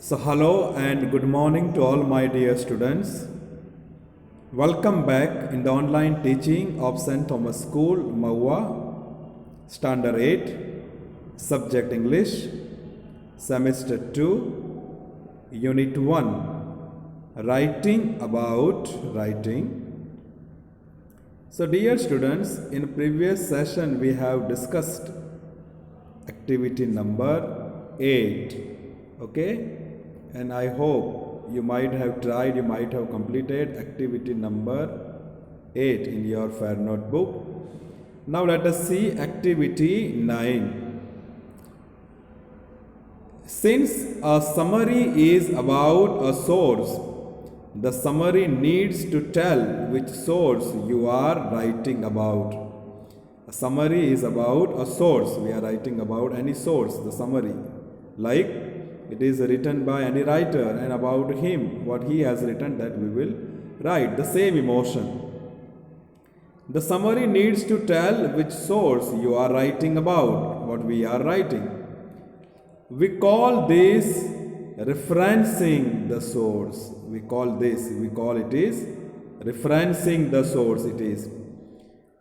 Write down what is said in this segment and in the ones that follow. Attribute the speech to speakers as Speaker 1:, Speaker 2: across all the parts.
Speaker 1: So, hello and good morning to all my dear students. Welcome back in the online teaching of St. Thomas School, Maua, Standard 8, Subject English, Semester 2, Unit 1, Writing about Writing. So, dear students, in previous session we have discussed activity number 8. Okay, and I hope you might have tried, you might have completed activity number 8 in your fair notebook. Now let us see activity 9. Since a summary is about a source, the summary needs to tell which source you are writing about. A summary is about a source. We are writing about any source, the summary. Like it is written by any writer and about him, what he has written, that we will write. The same emotion. The summary needs to tell which source you are writing about, what we are writing. We call this referencing the source. We call it is referencing the source. It is.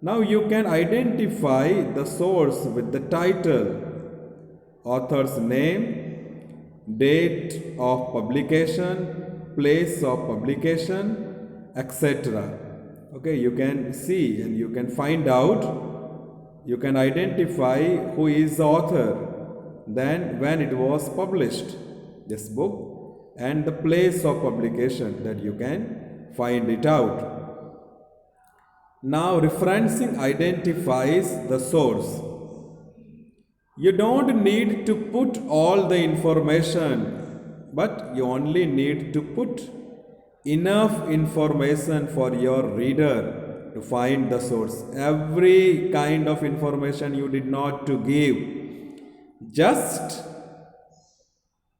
Speaker 1: Now you can identify the source with the title, author's name, date of publication, place of publication, etc. Okay, you can see and you can find out, you can identify who is the author, then when it was published, this book, and the place of publication, that you can find it out. Now, referencing identifies the source. You don't need to put all the information, but you only need to put enough information for your reader to find the source. Every kind of information you did not to give, just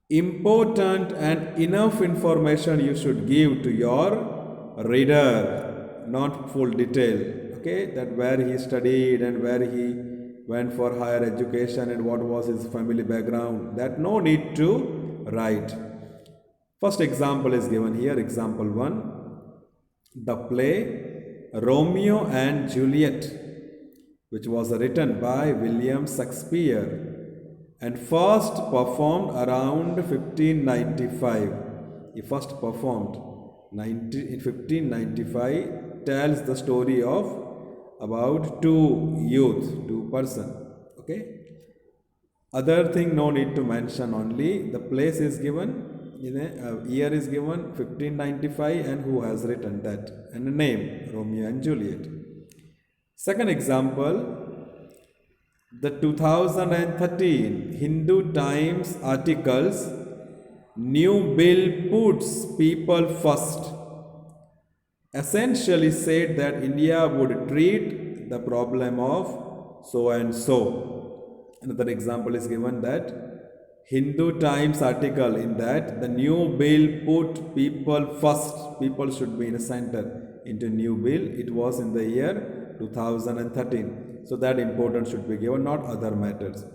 Speaker 1: important and enough information you should give to your reader, not full detail. Okay, that where he studied and where he went for higher education and what was his family background, that no need to write. First example is given here, example 1. The play Romeo and Juliet, which was written by William Shakespeare and first performed around 1595. He first performed in 1595, tells the story of about two person. Okay. Other thing no need to mention, only the place is given, year is given 1595 and who has written that, and a name Romeo and Juliet. Second example, the 2013 Hindu Times articles, new bill puts people first, essentially said that India would treat the problem of so and so. Another example is given, that Hindu Times article, in that the new bill put people first, people should be in the center into new bill. It was in the year 2013. So that importance should be given, not other matters.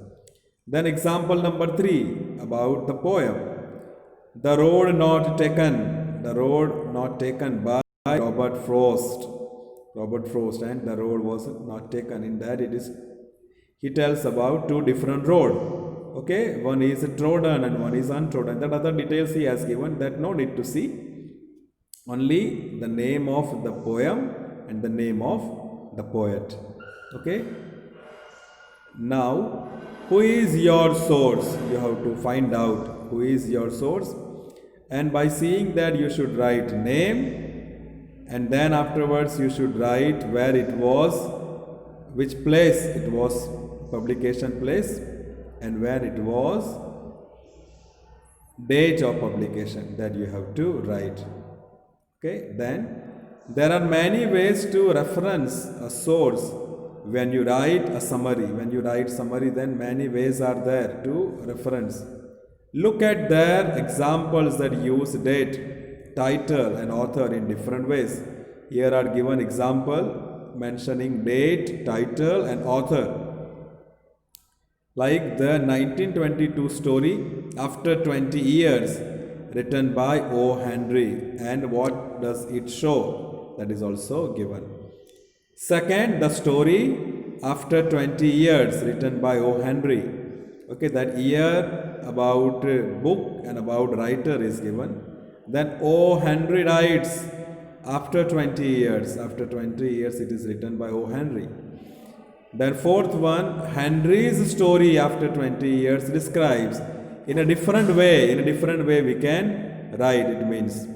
Speaker 1: Then example number 3 about the poem, the road not taken by Robert Frost, and the road was not taken. In that he tells about two different roads. Okay, one is trodden and one is untrodden. That other details he has given, that no need to see. Only the name of the poem and the name of the poet. Okay. Now, who is your source? You have to find out who is your source. And by seeing that, you should write name, and then afterwards you should write where it was, which place it was, publication place, and where it was, date of publication, that you have to write. Okay, then there are many ways to reference a source when you write a summary. When you write summary, then many ways are there to reference. Look at their examples that use date, title and author in different ways. Here are given example mentioning date, title and author. Like the 1922 story, after 20 years, written by O. Henry, and what does it show? That is also given. Second, the story after 20 years, written by O. Henry. Okay, that year about book and about writer is given. Then O. Henry writes after 20 years. After 20 years, it is written by O. Henry. Then fourth one, Henry's story after 20 years describes in a different way. In a different way we can write, it means.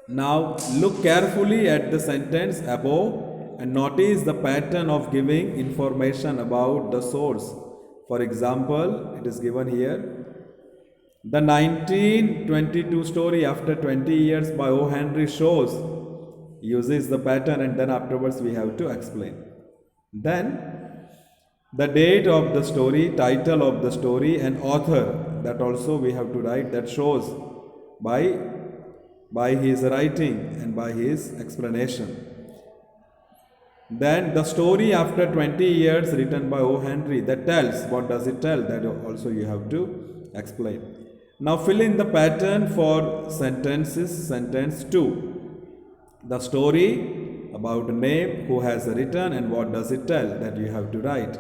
Speaker 1: Now look carefully at the sentence above and notice the pattern of giving information about the source. For example, it is given here. The 1922 story after 20 years by O. Henry shows, uses the pattern, and then afterwards we have to explain. Then the date of the story, title of the story, and author, that also we have to write, that shows by his writing and by his explanation. Then the story after 20 years written by O. Henry, that tells, what does it tell? That also you have to explain. Now fill in the pattern for sentences. Sentence 2. The story about a name, who has written, and what does it tell? That you have to write.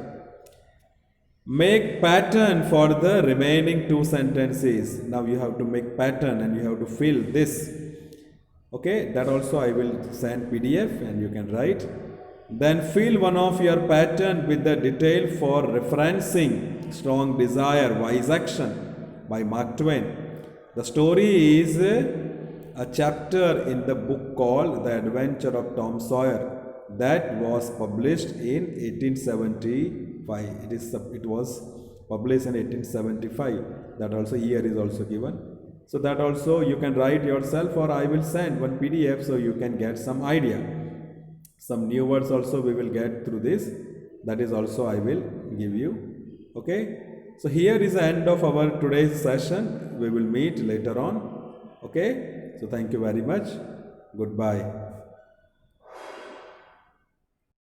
Speaker 1: Make pattern for the remaining 2 sentences. Now you have to make pattern and you have to fill this. Okay, that also I will send PDF and you can write. Then fill one of your pattern with the detail for referencing Strong Desire, Wise Action by Mark Twain. The story is a chapter in the book called The Adventure of Tom Sawyer that was published in 1875. It was published in 1875. That also year is also given. So that also you can write yourself, or I will send one PDF so you can get some idea. Some new words also we will get through this. That is also I will give you. Okay. So here is the end of our today's session. We will meet later on. Okay. So thank you very much. Goodbye.